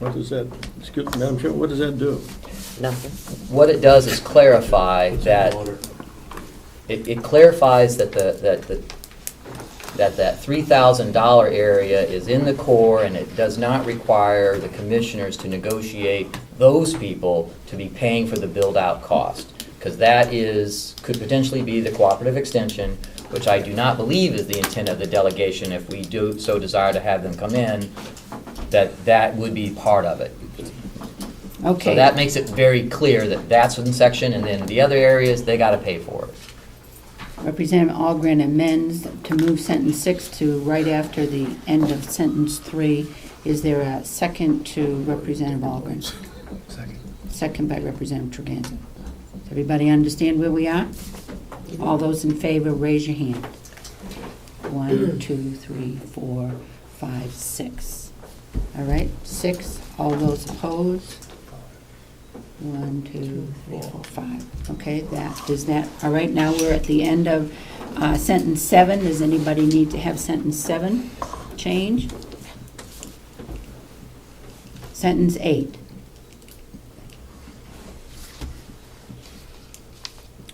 What does that, Madam Chair, what does that do? Nothing. What it does is clarify that, it clarifies that that $3,000 area is in the core, and it does not require the commissioners to negotiate those people to be paying for the build-out cost. Because that could potentially be the cooperative extension, which I do not believe is the intent of the delegation. If we do so desire to have them come in, that would be part of it. Okay. So that makes it very clear that that's one section, and then the other areas, they gotta pay for it. Representative Algren amends to move sentence 6 to right after the end of sentence 3. Is there a second to Representative Algren? Second. Second by Representative Tregenza. Does everybody understand where we are? All those in favor, raise your hand. 1, 2, 3, 4, 5, 6. All right, 6. All those opposed? 1, 2, 3, 4, 5. Okay, that is that. All right, now we're at the end of sentence 7. Does anybody need to have sentence 7 changed? Sentence 8.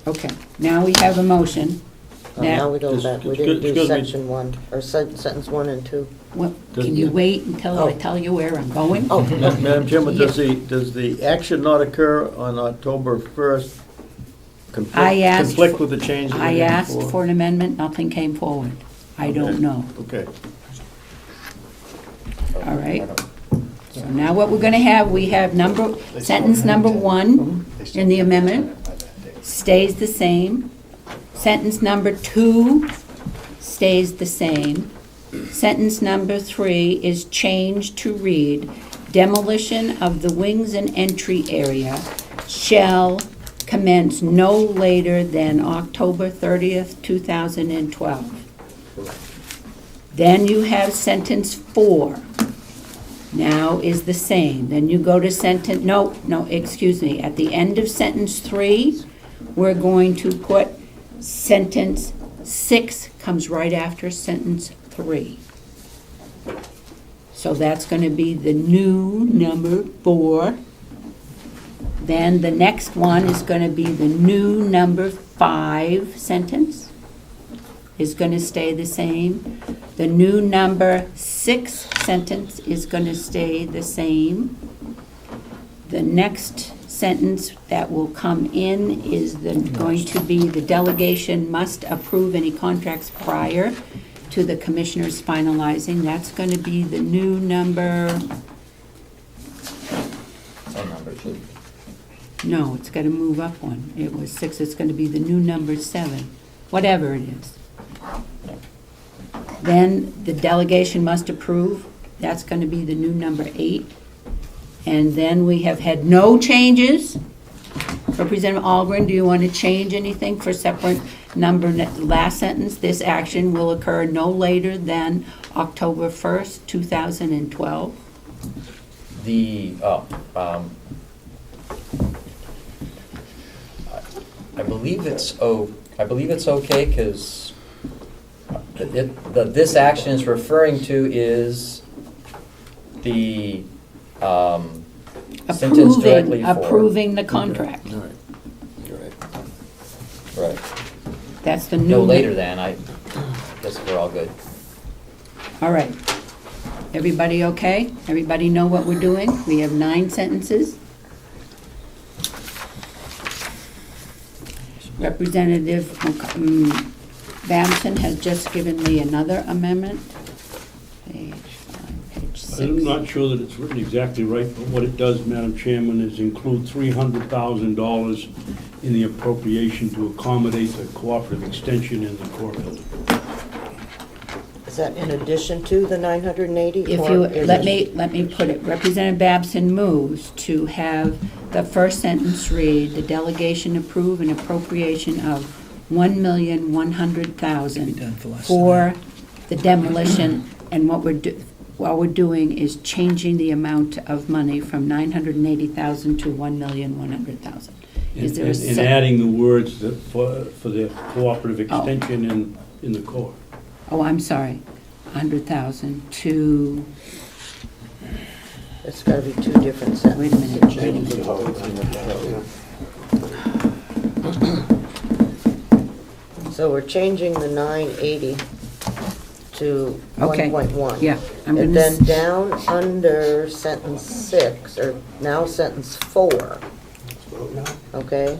Okay, now we have a motion. Now we go Just- back, we excuse- didn't do excuse me. section 1, or sentence 1 and 2. Well, Does- can you wait until I Oh. tell you where I'm going? Oh, Madam Chairman, does Yeah. does the action not occur on October 1st I asked conflict for- with the change that we I did asked before? for an amendment, nothing came forward. I don't Okay. know. Okay. All right. So now what we're gonna have, we have sentence number 1 in the amendment stays the same. Sentence number 2 stays the same. Sentence number 3 is changed to read, demolition of the wings and entry area shall commence no later than October 30th, 2012. Then you have sentence 4. Now is the same. Then you go to sentence, no, excuse me. At the end of sentence 3, we're going to put sentence 6 comes right after sentence 3. So that's going to be the new number 4. Then the next one is going to be the new number 5 sentence. Is going to stay the same. The new number 6 sentence is going to stay the same. The next sentence that will come in is going to be the delegation must approve any contracts prior to the commissioners finalizing. That's going to be the new number, Same number, too. no, it's got to move up one. It was 6, it's going to be the new number 7, whatever it is. Then the delegation must approve. That's going to be the new number 8. And then we have had no changes. Representative Algren, do you want to change anything for separate number, last sentence? This action will occur no later than October 1st, 2012. I believe it's okay, because this action is referring to is the sentence directly for. Approving the contract. All right. You're right. Right. That's the new. No later than, I guess we're all good. All right. Everybody okay? Everybody know what we're doing? We have 9 sentences. Representative Babson has just given me another amendment. Page 5, page 6. I'm not sure that it's written exactly right, but what it does, Madam Chairman, is include $300,000 in the appropriation to accommodate the cooperative extension in the core building. is that in addition to the 980? If or you, in let addition- me put it, Representative Babson moves to have the first sentence read, the delegation approve an appropriation of $1,100,000 for the demolition, and what we're doing is changing the amount of money from $980,000 to $1,100,000. Is there a And adding the words that for the cooperative extension in the core. Oh, I'm sorry, 100,000 to, It's gotta be two different sentences. Wait a minute, wait a minute. So we're changing the 980 to Okay. 1.1. Yeah, I'm And gonna, then down under sentence 6, or now sentence 4, okay?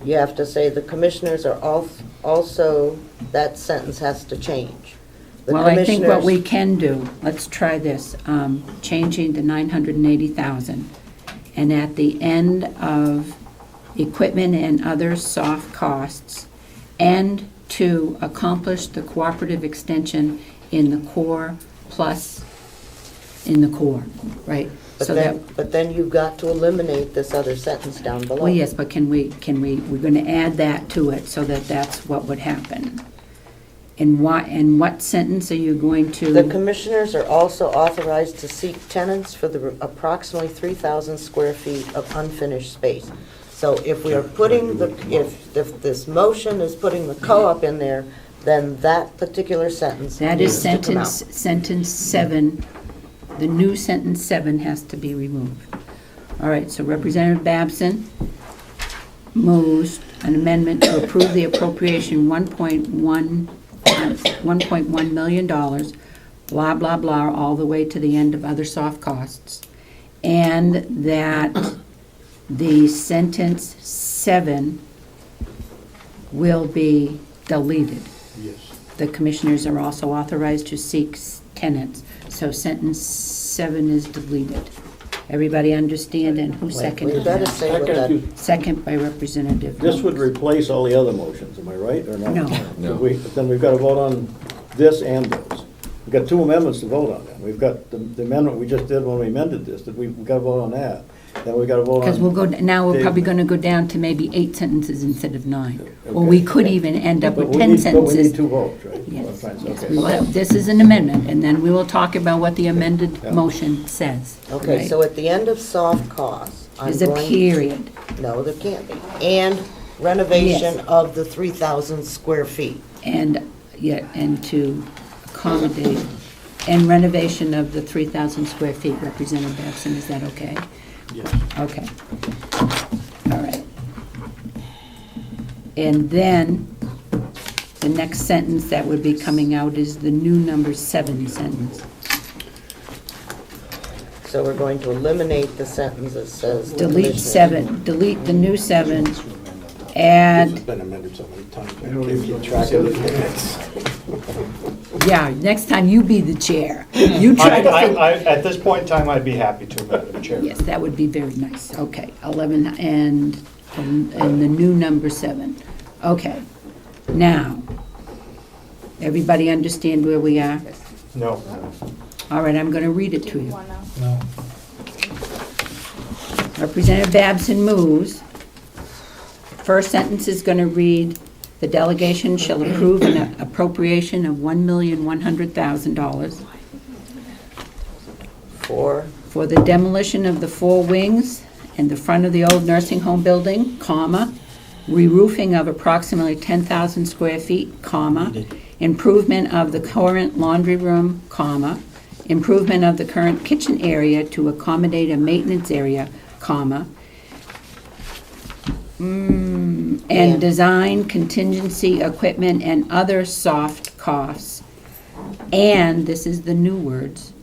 You have to say the commissioners are also, that sentence has to change. The well, I think what we commissioners- can do, let's try this, changing the 980,000. And at the end of equipment and other soft costs, and to accomplish the cooperative extension in the core plus in the core, right? So that, But then you've got to eliminate this other sentence down below. well, yes, but we're gonna add that to it so that that's what would happen. And what sentence are you going to? The commissioners are also authorized to seek tenants for the approximately 3,000 square feet of unfinished space. So if we are putting if this motion is putting the co-op in there, then that particular sentence That is needs to come out. sentence 7, the new sentence 7 has to be removed. All right, so Representative Babson moves an amendment to approve the appropriation $1.1 million, blah, blah, blah, all the way to the end of other soft costs. And that the sentence 7 will be deleted. Yes. The commissioners are also authorized to seek tenants. So sentence 7 is deleted. Everybody understand, and who We seconded better that? say what that, Second by Representative. This would Rhodes. replace all the other motions, am I right, or not? No. No. Then we've got to vote on this and those. We've got two amendments to vote on then. We've got the amendment we just did when we amended this, that we've got to vote on that. Then we've got to vote on. Because now we're Dave. probably going to go down to maybe 8 sentences instead of 9. Or we could even end up But with we 10 need- But we need sentences. two votes, right? Yes, Fine, yes, okay. we will have- this is an amendment, and then we will talk about what the amended Yeah. motion says. okay, right? so at the end of soft costs, I'm There's a going, period. no, there can't be, and renovation Yes. of the 3,000 square feet. And, yeah, and to accommodate, and renovation of the 3,000 square feet. Representative Babson, is that okay? Yes. Okay. All right. And then, the next sentence that would be coming out is the new number 7 sentence. So we're going to eliminate the sentence that says. the Delete commissioners- 7, delete the new 7, This has add, been amended so many times. I don't can't even keep track of it. yeah, next time you be the chair. You try to figure. At this point in time, I'd be happy to, Madam Chair. Yes, that would be very nice. Okay, 11 and the new number 7. Okay, now, everybody understand where we are? No. All right, I'm going to read it to you. No. Representative Babson moves. First sentence is going to read, "The delegation shall approve an appropriation of $1,100,000 for the demolition of the 4 wings and the front of the old nursing home building, comma, re-roofing of approximately 10,000 square feet, comma, improvement of the current laundry room, comma, improvement of the current kitchen area to accommodate a maintenance area, comma, and design contingency equipment and other soft costs, and, this is the new words,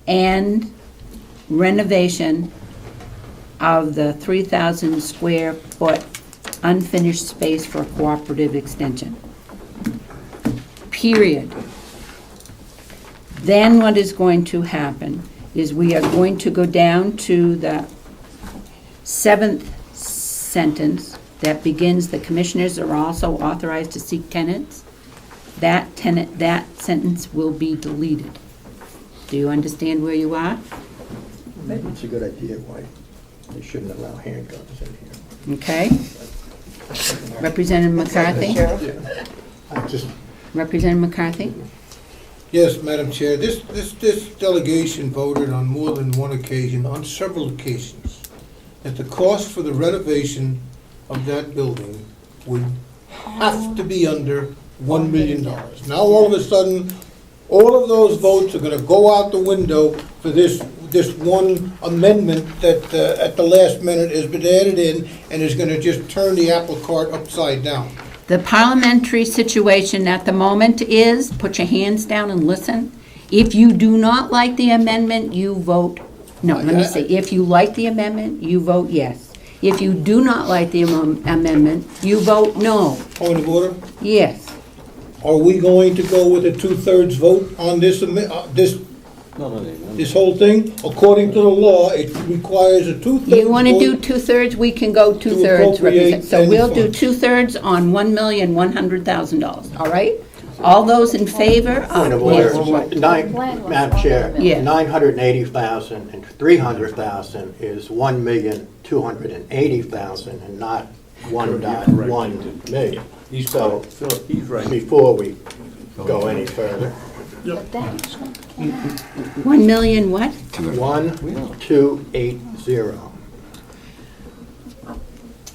and renovation of the 3,000 square foot unfinished space for cooperative extension. Period. Then what is going to happen is we are going to go down to the 7th sentence that begins, "The commissioners are also authorized to seek tenants." That sentence will be deleted. Do you understand where you are? It's a good idea why they shouldn't allow handguns in here. Okay? Representative McCarthy? I just, Representative McCarthy? Yes, Madam Chair, this delegation voted on more than one occasion, on several occasions, that the cost for the renovation of that building would have to be under $1 million. Now, all of a sudden, All of those votes are gonna go out the window for this one amendment that, at the last minute has been added in and is gonna just turn the apple cart upside down. The parliamentary situation at the moment is, put your hands down and listen. If you do not like the amendment, you vote, no, let me say, if you like the amendment, you vote yes. If you do not like the amendment, you vote no. Point of order, Yes. are we going to go with a 2/3 vote on this, No. this whole thing? According to the law, it requires a 2/3 vote. You want to do 2/3, we can go 2/3. appropriate So we'll do any funds. 2/3 on $1,100,000, all right? All those in favor? Point of Yes. order. Madam Chair, Yeah. 980,000 and 300,000 is 1,280,000 and not 1.1 million. So, He's right. before we go any further, 1 million what? 1,280. 000.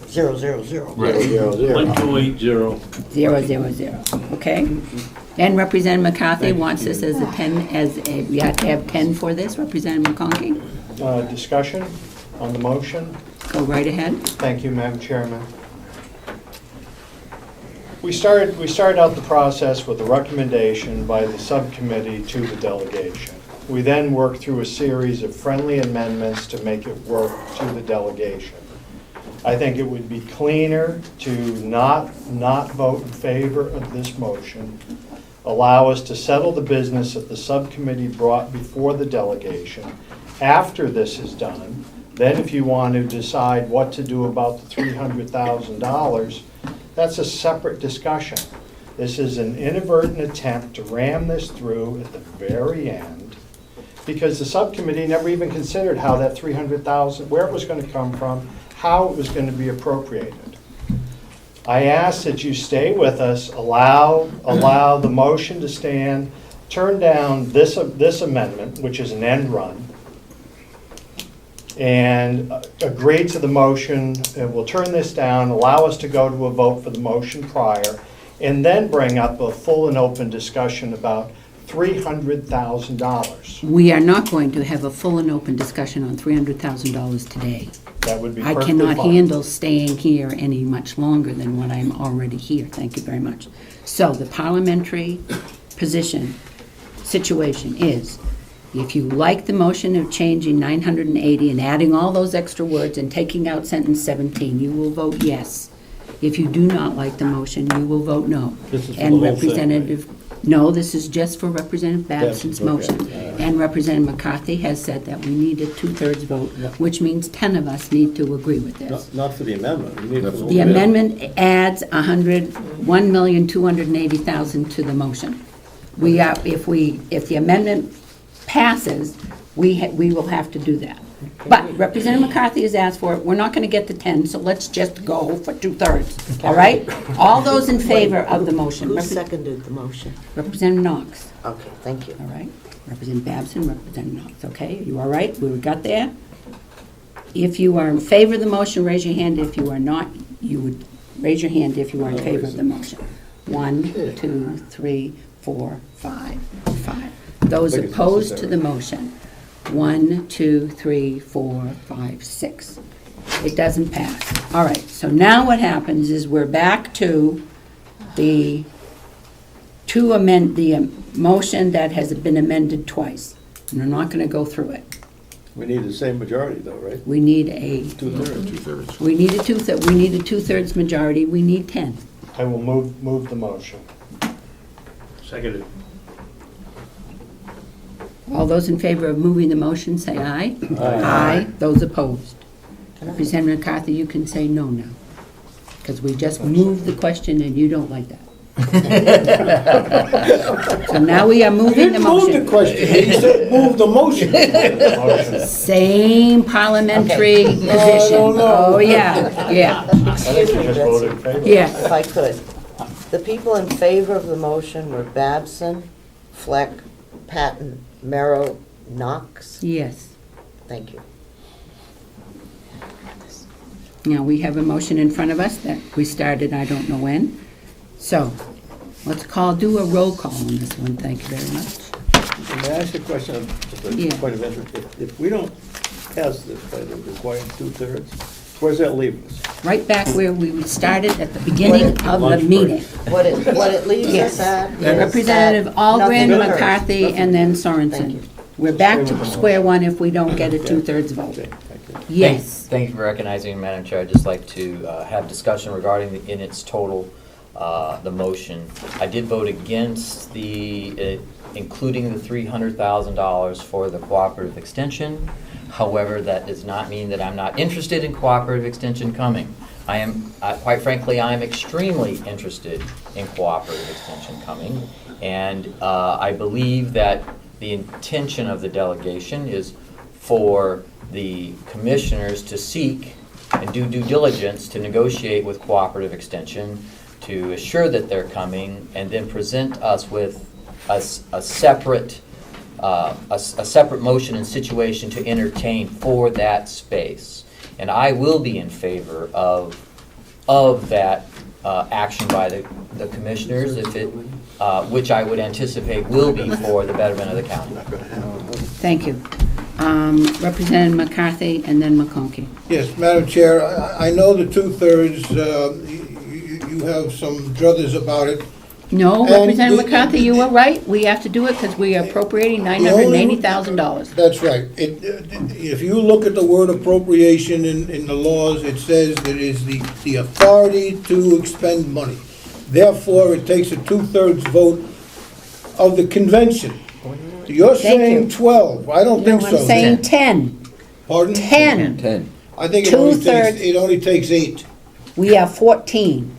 000. 1280. 000, okay? And Representative McCarthy wants this as a 10, we have to have 10 for this, Representative McConkey? Discussion on the motion? Go right ahead. Thank you, Madam Chairman. We started out the process with a recommendation by the subcommittee to the delegation. We then worked through a series of friendly amendments to make it work to the delegation. I think it would be cleaner to not vote in favor of this motion, allow us to settle the business that the subcommittee brought before the delegation. After this is done, then if you want to decide what to do about the $300,000, that's a separate discussion. This is an inadvertent attempt to ram this through at the very end, because the subcommittee never even considered how that $300,000, where it was going to come from, how it was going to be appropriated. I ask that you stay with us, allow the motion to stand, turn down this amendment, which is an end run, and agree to the motion, and we'll turn this down, allow us to go to a vote for the motion prior, and then bring up a full and open discussion about $300,000. We are not going to have a full and open discussion on $300,000 today. That would be I perfectly cannot fine. handle staying here any much longer than what I'm already here. Thank you very much. So the parliamentary situation is, if you like the motion of changing 980 and adding all those extra words and taking out sentence 17, you will vote yes. If you do not like the motion, you will vote no. This is for And the whole thing, Representative, no, this is just for Representative Babson's Babson's, okay. motion. And Representative McCarthy has said that we need a 2/3 vote, which means 10 of us need to agree with this. Not for the amendment. We need it for The amendment adds $1,280,000 to the motion. We are, if the amendment passes, we will have to do that. But Representative McCarthy has asked for it, we're not gonna get the 10, so let's just go for 2/3, all right? All those in favor of the motion? Who seconded the motion? Representative Knox, Okay, thank you. all right? Representative Babson, Representative Knox, okay? You all right? We got there? If you are in favor of the motion, raise your hand. If you are not, you would raise your hand if you are in favor of the motion. 1, 2, 3, 4, 5. Those I think it's opposed to necessary. the motion, 1, 2, 3, 4, 5, 6. It doesn't pass. All right, so now what happens is we're back to the motion that has been amended twice. And we're not going to go through it. We need the same majority though, right? We need a 2/3. We need a 2/3 majority, we need 10. I will move the motion. Seconded. All those in favor of moving the motion, say aye. Aye. Those opposed. Representative McCarthy, you can say no now, because we just moved the question and you don't like that. So now we are moving the Move the motion. question, he said move the motion. Motion. Same parliamentary position. no. Oh, yeah, yeah, I think you Excuse me, just voted in Betsy, favor. yeah. if I could. The people in favor of the motion were Babson, Fleck, Patton, Merrow, Knox. Yes. Thank you. Now, we have a motion in front of us that we started I don't know when. So, do a roll call on this one, thank you very much. May I ask a question, just a Yeah. point of interest? If we don't pass this by the required two-thirds, where's that leave us? Right back where we started at the beginning of the meeting. What it leaves Yes. us at is Representative that Algren, nothing occurs. McCarthy, and then Thank Sorensen. you. We're back to square one if we don't get a two-thirds vote. Okay, thank you. Yes. Thank you for recognizing me, Madam Chair. I'd just like to have discussion regarding in its total, the motion. I did vote against including the $300,000 for the cooperative extension. However, that does not mean that I'm not interested in cooperative extension coming. I am, quite frankly, I am extremely interested in cooperative extension coming. And I believe that the intention of the delegation is for the commissioners to seek and do due diligence to negotiate with cooperative extension to assure that they're coming, and then present us with a separate motion and situation to entertain for that space. And I will be in favor of that action by the commissioners, if it, which I would anticipate will be for the betterment of the county. Thank you. Representative McCarthy and then McConkey. Yes, Madam Chair, I know the two-thirds, you have some druthers about it. No, And Representative the- McCarthy, you were right. We have to do it because we are appropriating $980,000. That's right. If you look at the word appropriation in the laws, it says that it is the authority to expend money. Therefore, it takes a two-thirds vote of the convention. You're Thank saying you. 12. I don't think No, so. I'm saying 10. Pardon? 10. I think Two-thirds. it only takes 8. We have 14.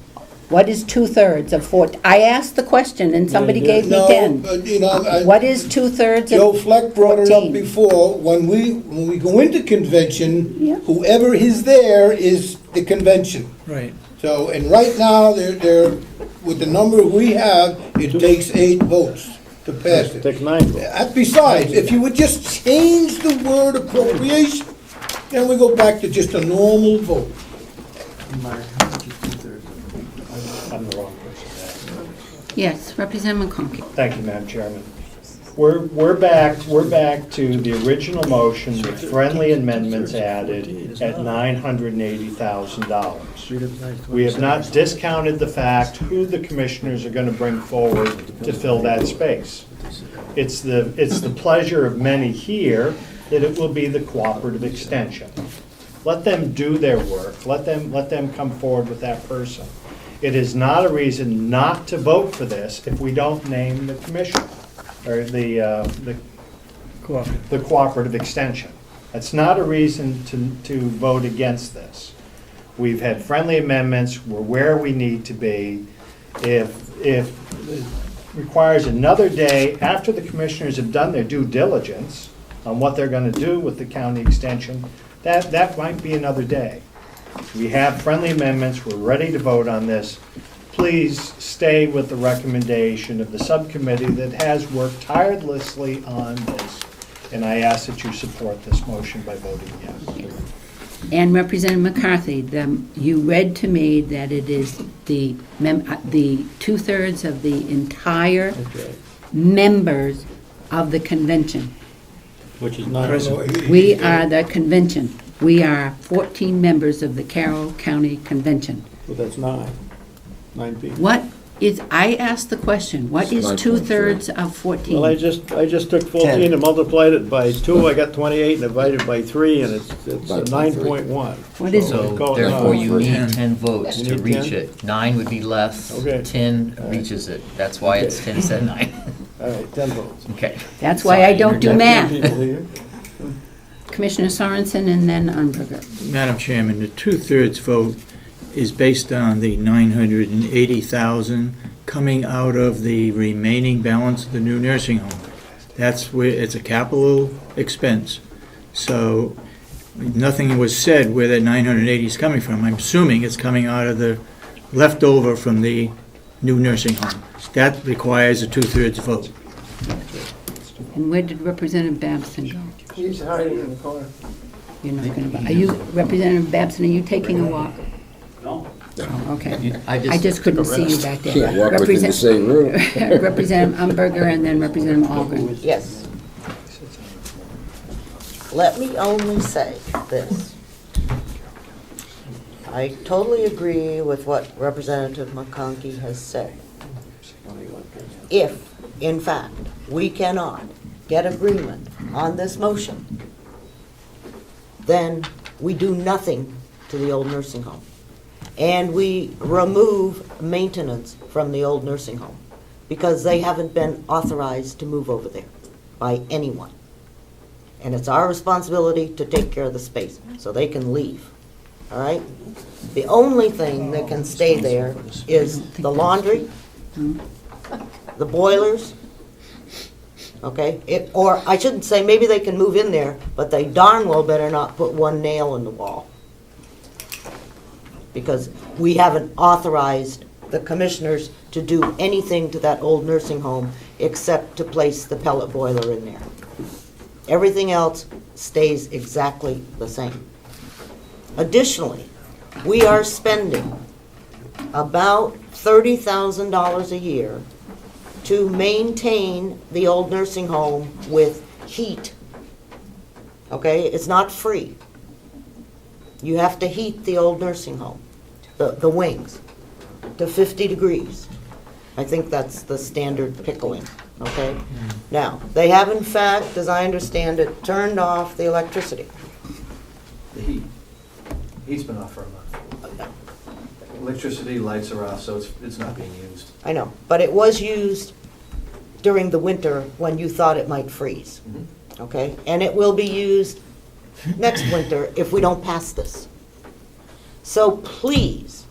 What is two-thirds of 14? I asked the question and somebody gave me No, 10. but, you know, What is two-thirds Joe of Fleck brought it up 14? before. When we go into convention, Yeah. whoever is there is the convention. Right. So, and right now, they're, with the number we have, it takes 8 votes to pass it. Take 9 votes. Besides, if you would just change the word appropriation, then we go back to just a normal vote. I'm the wrong person to ask. Yes, Representative McConkey. Thank you, Madam Chairman. We're back to the original motion with friendly amendments added at $980,000. We have not discounted the fact who the commissioners are going to bring forward to fill that space. It's the pleasure of many here that it will be the cooperative extension. Let them do their work. Let them come forward with that person. It is not a reason not to vote for this if we don't name the commissioner or the cooperative extension. That's not a reason to vote against this. We've had friendly amendments. We're where we need to be. If it requires another day after the commissioners have done their due diligence on what they're going to do with the county extension, that might be another day. We have friendly amendments. We're ready to vote on this. Please stay with the recommendation of the subcommittee that has worked tirelessly on this, and I ask that you support this motion by voting yes. And Representative McCarthy, you read to me that it is the two-thirds of the entire members of the convention. Which is 9. We are the convention. We are 14 members of the Carroll County Convention. So that's 9. 9 people. What is, I asked the question, what is two-thirds of 14? Well, I just took 14 and multiplied it by 2, I got 28, and divided by 3, and it's a 9.1. What is So Call it therefore, 9. you need 10 votes You to need reach 10? it. 9 would be less. Okay. 10 reaches it. That's why it's 10 instead of 9. All right, 10 votes. Okay. That's why I don't do 10 math. people here. Commissioner Sorensen and then Unberger. Madam Chairman, the two-thirds vote is based on the $980,000 coming out of the remaining balance of the new nursing home. That's where, it's a capital expense. So nothing was said where that 980 is coming from. I'm assuming it's coming out of the leftover from the new nursing home. That requires a two-thirds vote. And where did Representative Babson go? He's hiding in the corner. You're not going to, are you, Representative Babson, are you taking a walk? No. Oh, okay. I I just couldn't see you back there. Can't walk within the same room. Representative Umberger and then Representative Algren. Yes. Let me only say this. I totally agree with what Representative McConkey has said. If, in fact, we cannot get agreement on this motion, then we do nothing to the old nursing home. And we remove maintenance from the old nursing home because they haven't been authorized to move over there by anyone. And it's our responsibility to take care of the space so they can leave. All right? The only thing that can stay there is the laundry, the boilers, okay? Or I shouldn't say, maybe they can move in there, but they darn well better not put one nail in the wall. Because we haven't authorized the commissioners to do anything to that old nursing home except to place the pellet boiler in there. Everything else stays exactly the same. Additionally, we are spending about $30,000 a year to maintain the old nursing home with heat. Okay, it's not free. You have to heat the old nursing home, the wings, to 50 degrees. I think that's the standard pickling, okay? Now, they have in fact, as I understand it, turned off the electricity. The heat's been off for a month. Electricity, lights are off, so it's not being used. I know, but it was used during the winter when you thought it might freeze, okay? And it will be used next winter if we don't pass this. So please,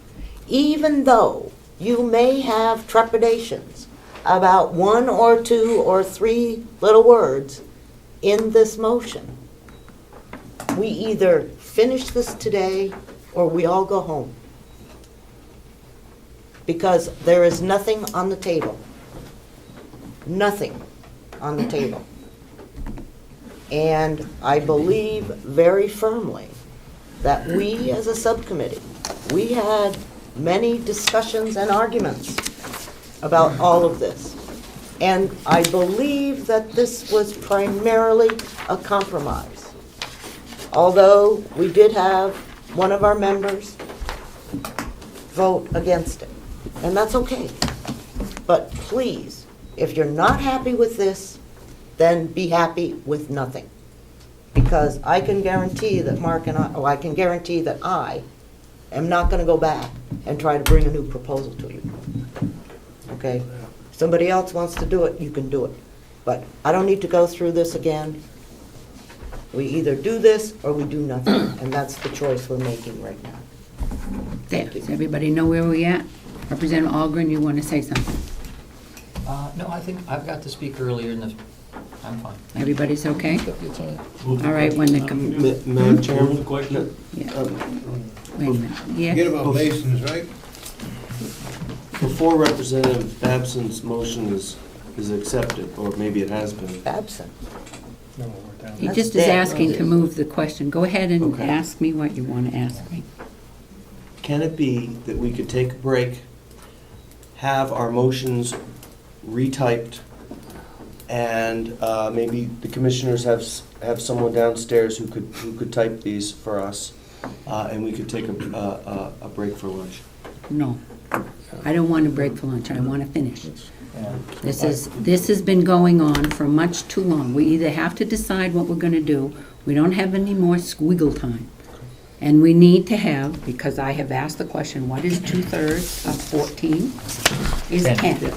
even though you may have trepidations about one or two or three little words in this motion, we either finish this today or we all go home. Because there is nothing on the table. Nothing on the table. And I believe very firmly that we as a subcommittee, we had many discussions and arguments about all of this. And I believe that this was primarily a compromise. Although we did have one of our members vote against it. And that's okay. But please, if you're not happy with this, then be happy with nothing. Because I can guarantee that I can guarantee that I am not going to go back and try to bring a new proposal to you. Okay? If somebody else wants to do it, you can do it. But I don't need to go through this again. We either do this or we do nothing. And that's the choice we're making right now. There, does everybody know where we at? Representative Algren, you want to say something? No, I think I've got to speak earlier in the, I'm fine. Everybody's okay? All right, when they come, Madam Chairman, question? yeah. Wait a minute, Forget yeah? about Masons, right? Before Representative Babson's motion is accepted, or maybe it has been. Absent. He That's just is dead. asking to move the question. Go ahead and Okay. ask me what you want to ask me. Can it be that we could take a break, have our motions retyped, and maybe the commissioners have someone downstairs who could type these for us, and we could take a break for lunch? No. I don't want to break for lunch. I want to finish. This has been going on for much too long. We either have to decide what we're going to do. We don't have any more squiggle time. And we need to have, because I have asked the question, what is 2/3 of 14? Is 10.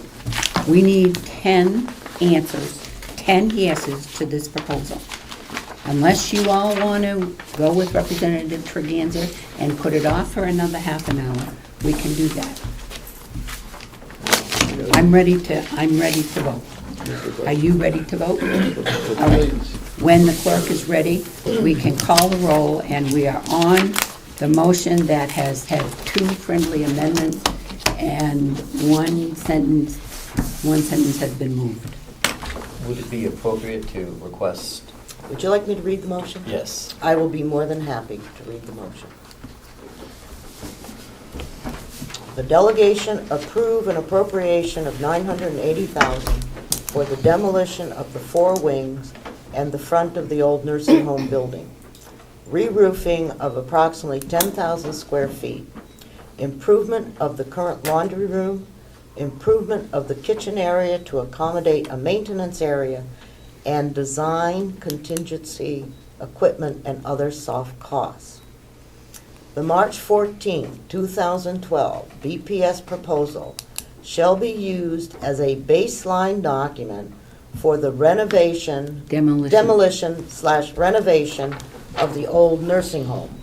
We need 10 answers, 10 yeses to this proposal. Unless you all want to go with Representative Tregenza and put it off for another half an hour, we can do that. I'm ready to vote. Are you ready to vote? All right. When the clerk is ready, we can call the roll, and we are on the motion that has had 2 friendly amendments and one sentence has been moved. Would it be appropriate to request? Would you like me to read the motion? Yes. I will be more than happy to read the motion. The delegation approve an appropriation of $980,000 for the demolition of the 4 wings and the front of the old nursing home building, re-roofing of approximately 10,000 square feet, improvement of the current laundry room, improvement of the kitchen area to accommodate a maintenance area, and design contingency equipment and other soft costs. The March 14, 2012 BPS proposal shall be used as a baseline document for the demolition/renovation of the old nursing home.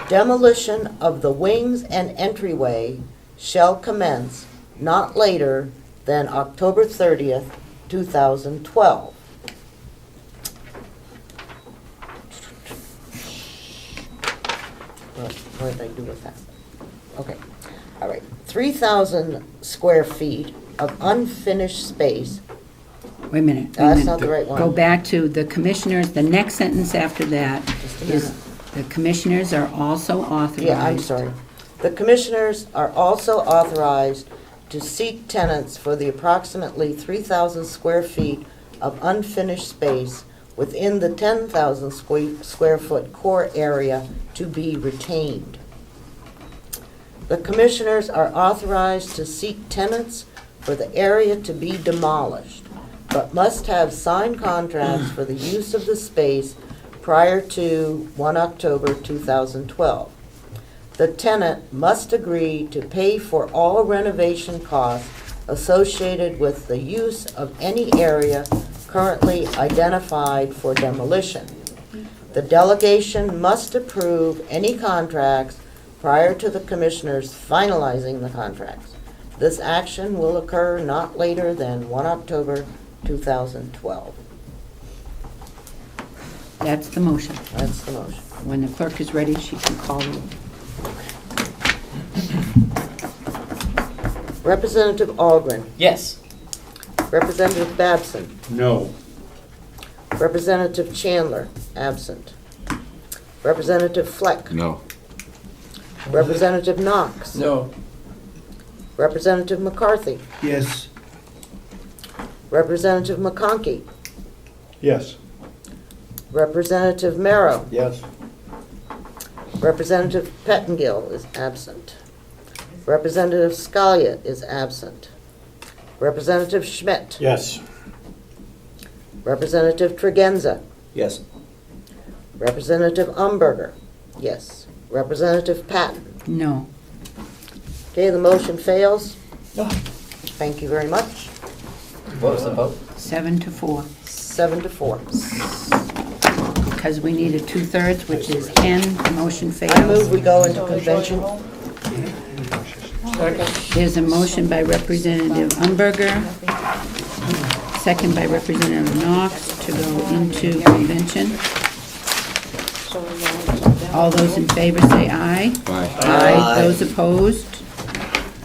Demolition of the wings and entryway shall commence not later than October 30th, 2012. What did I do with that? Okay, all right. 3,000 square feet of unfinished space. Wait a minute. That's not the right one. Go back to the commissioners, the next sentence after that Just a is, minute. the commissioners are also authorized. Yeah, I'm sorry. The commissioners are also authorized to seek tenants for the approximately 3,000 square feet of unfinished space within the 10,000 square foot core area to be retained. The commissioners are authorized to seek tenants for the area to be demolished, but must have signed contracts for the use of the space prior to 1 October 2012. The tenant must agree to pay for all renovation costs associated with the use of any area currently identified for demolition. The delegation must approve any contracts prior to the commissioners finalizing the contracts. This action will occur not later than 1 October 2012. That's the motion. That's the motion. When the clerk is ready, she can call roll. Representative Algren, Yes. Representative Babson, No. Representative Chandler, absent. Representative Fleck. No. Representative Knox. No. Representative McCarthy. Yes. Representative McConkey. Yes. Representative Merrow. Yes. Representative Pettingill is absent. Representative Scalia is absent. Representative Schmidt. Yes. Representative Tregenza. Yes. Representative Umberger. Yes. Representative Patton. No. Okay, the motion fails. Thank you very much. What was the vote? 7-4, 7-4. because we needed 2/3, which is 10, the motion I fails. move we go into convention. There's a motion by Representative Umberger, second by Representative Knox to go into convention. All those in favor say aye. Aye. Aye. Those opposed?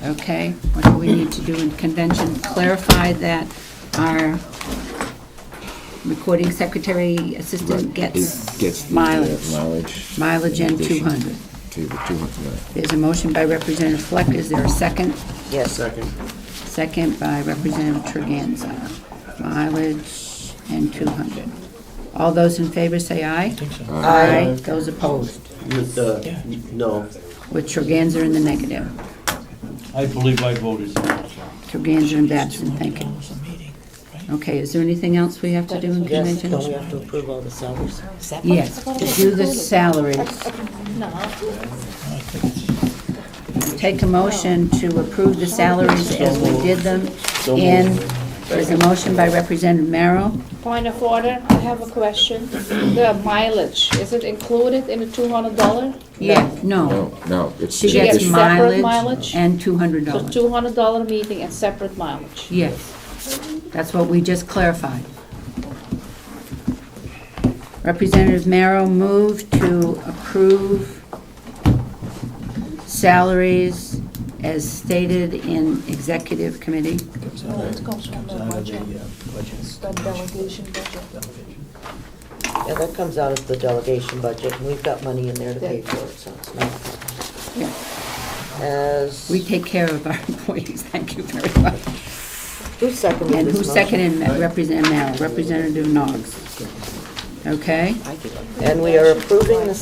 Okay, what do we need to do in convention? Clarify that our recording secretary assistant gets Gets the mileage. mileage. Mileage and in addition 200. To the 200. There's a motion by Representative Fleck. Is there a second? Yes. Second. Second by Representative Tregenza. Mileage and 200. All those in favor say aye. Aye. Those opposed? With, no. With Tregenza in the negative. I believe I voted no. Tregenza and Babson, thank you. Okay, is there anything else we have to do in Yes, convention? don't we have to approve all the salaries? Yes, to do the salaries. Take a motion to approve the salaries as we did them in, there's a motion by Representative Merrill. Point of order, I have a question. The mileage, is it included in the $200? Yeah, no. No, it's. She She gets gets separate mileage mileage? and So $200. $200 meeting and separate mileage. Yes, that's what we just clarified. Representative Merrill moved to approve salaries as stated in executive committee. It comes from the budget. The delegation budget. Yeah, that comes out of the delegation budget, and we've got money in there to pay for it, so it's not. Yeah. as, We take care of our employees, thank you very much. who seconded And this who motion? seconded that? Representative Merrill, Representative Knox. Okay? And we are approving the